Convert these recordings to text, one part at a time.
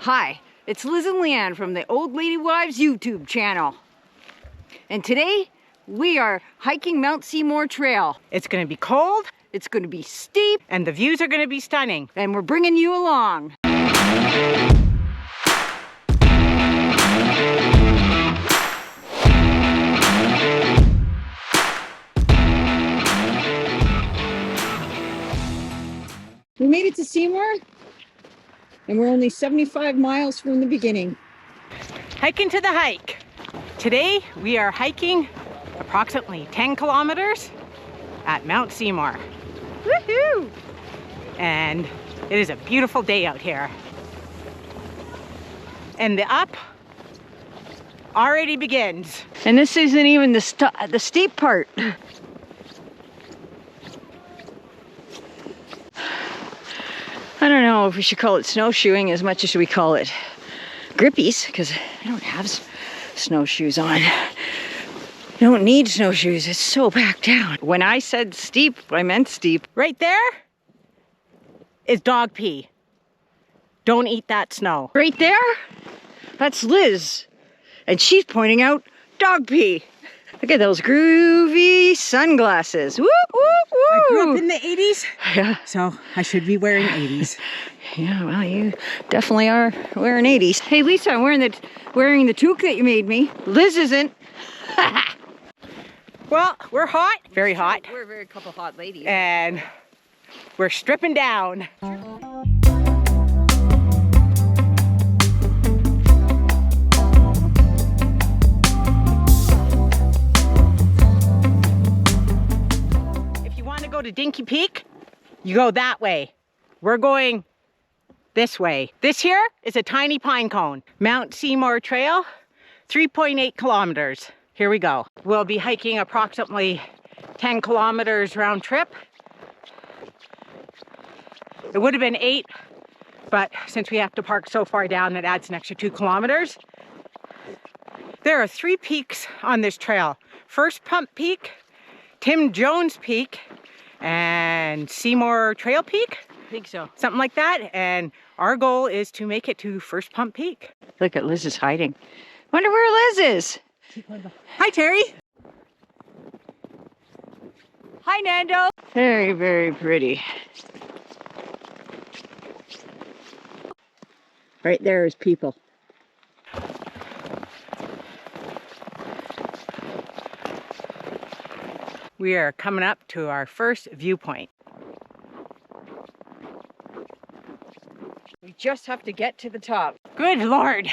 Hi, it's Liz and Leanne from the Old Lady Wives YouTube channel. And today, we are hiking Mount Seymour Trail. It's going to be cold, it's going to be steep, and the views are going to be stunning. And we're bringing you along. We made it to Seymour, and we're only 75 miles from the beginning. Hiking to the hike. Today we are hiking approximately 10 kilometers at Mount Seymour. Woohoo! And it is a beautiful day out here. And the up already begins. And this isn't even the steep part. I don't know if we should call it snowshoeing as much as we call it grippies, because I don't have snowshoes on. I don't need snowshoes, it's so packed down. When I said steep, I meant steep. Right there is dog pee. Don't eat that snow. Right there, that's Liz. And she's pointing out dog pee. Look at those groovy sunglasses. Woo, woo, woo. I grew up in the 80s, yeah. So I should be wearing 80s. Yeah, well, you definitely are wearing 80s. Hey, Lisa, I'm wearing the toque that you made me. Liz isn't. Well, we're hot, very hot. We're a very couple hot ladies. And we're stripping down. Go to Dinky Peak, you go that way. We're going this way. This here is a tiny pine cone. Mount Seymour Trail, 3.8 kilometers. Here we go. We'll be hiking approximately 10 kilometers round trip. It would have been 8, but since we have to park so far down, it adds an extra 2 kilometers. There are 3 peaks on this trail. First Pump Peak, Tim Jones Peak, and Seymour Trail Peak? I think so. Something like that. And our goal is to make it to First Pump Peak. Look at Liz is hiding. Wonder where Liz is. Hi, Terry. Hi, Nando. Very, very pretty. Right there is people. We are coming up to our first viewpoint. We just have to get to the top. Good Lord.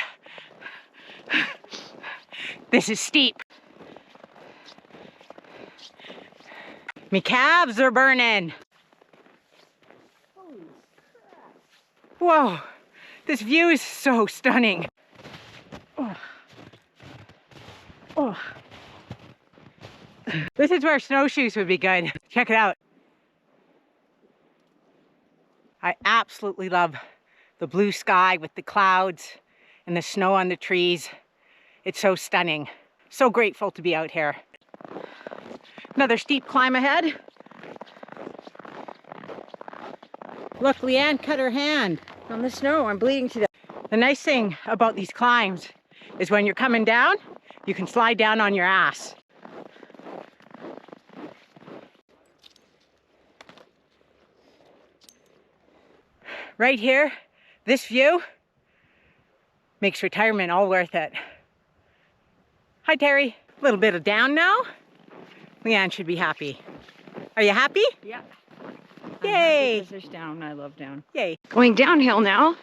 This is steep. Me calves are burning. Holy crap. Whoa, this view is so stunning. Oh. Oh. This is where snowshoes would be good. Check it out. I absolutely love the blue sky with the clouds and the snow on the trees. It's so stunning. So grateful to be out here. Another steep climb ahead. Look, Leanne cut her hand. On the snow, I'm bleeding to death. The nice thing about these climbs is when you're coming down, you can slide down on your ass. Right here, this view makes retirement all worth it. Hi, Terry. A little bit of down now. Leanne should be happy. Are you happy? Yeah. Yay! There's down. I love down. Yay. Going downhill now,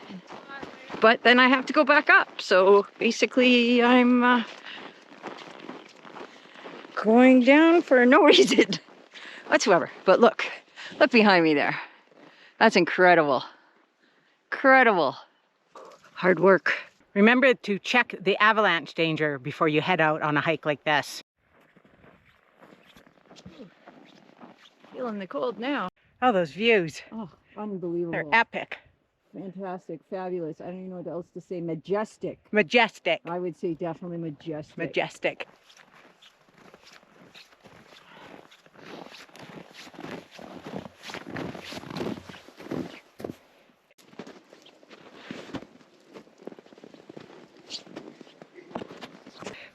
but then I have to go back up. So basically, I'm going down for no reason whatsoever. But look behind me there. That's incredible. Incredible. Hard work. Remember to check the avalanche danger before you head out on a hike like this. Feeling the cold now. Oh, those views. Oh, unbelievable. They're epic. Fantastic, fabulous. I don't even know what else to say. Majestic. Majestic. I would say definitely majestic. Majestic.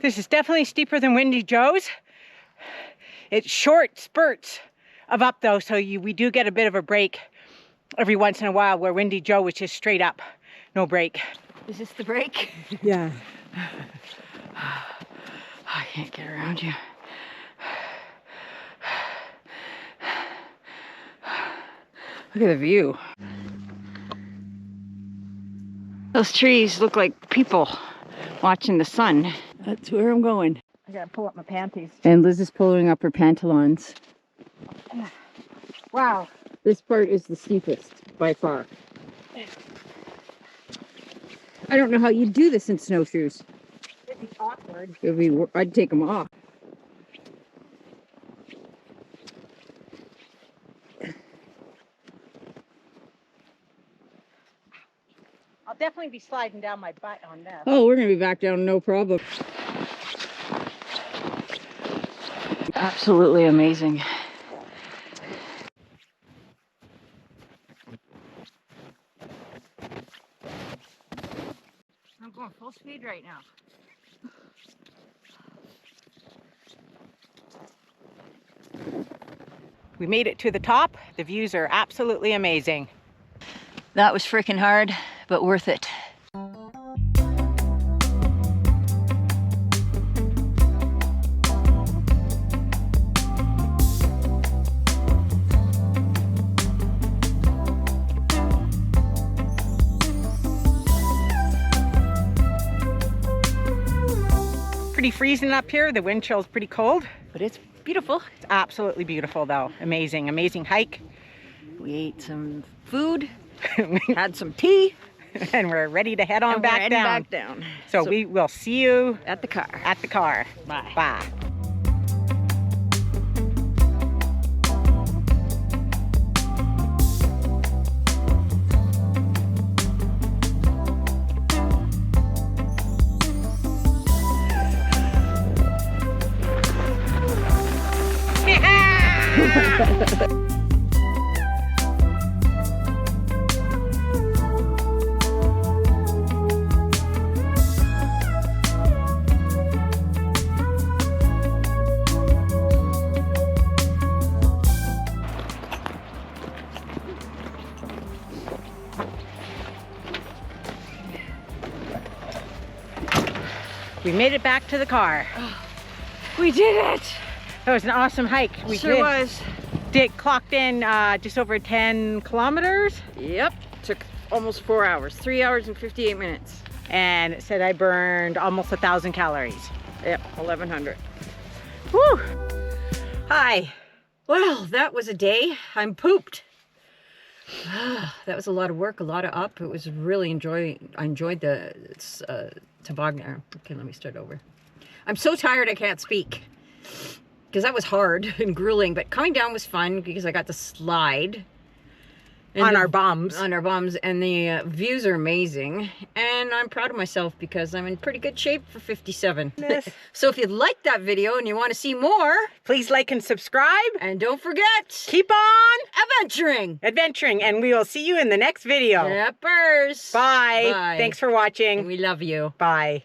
This is definitely steeper than Windy Joe's. It's short spurts of up though, so we do get a bit of a break every once in a while, where Windy Joe was just straight up, no break. Is this the break? Yeah. I can't get around you. Look at the view. Those trees look like people watching the sun. That's where I'm going. I gotta pull up my panties. And Liz is pulling up her pantalons. Wow. This part is the steepest by far. I don't know how you do this in snowshoes. It'd be awkward. I'd take them off. I'll definitely be sliding down my butt on this. Oh, we're gonna be back down, no problem. Absolutely amazing. I'm going full speed right now. We made it to the top. The views are absolutely amazing. That was freaking hard, but worth it. Pretty freezing up here. The wind chill's pretty cold. But it's beautiful. It's absolutely beautiful though. Amazing, amazing hike. We ate some food, had some tea, and we're ready to head on and back we're heading down. back down. So we will see you at the car. at the car. Bye. Bye. We made it back to the car. We did it! That was an awesome hike. We Sure was. Clocked in just over 10 kilometers. Yep, took almost 4 hours. 3 hours and 58 minutes. And it said I burned almost 1,000 calories. Yep, 1,100. Woo! Hi. Well, that was a day. I'm pooped. That was a lot of work, a lot of up. It was really I enjoyed the toboggan. Okay, let me start over. I'm so tired I can't speak. Because that was hard and grueling, but coming down was fun because I got to slide. On our bums. On our bums, and the views are amazing. And I'm proud of myself because I'm in pretty good shape for 57. Yes. So if you liked that video and you want to see more, Please like and subscribe. and don't forget, Keep on adventuring. and we will see you in the next video. Peppers. Bye. Bye. Thanks for And watching. we love you. Bye.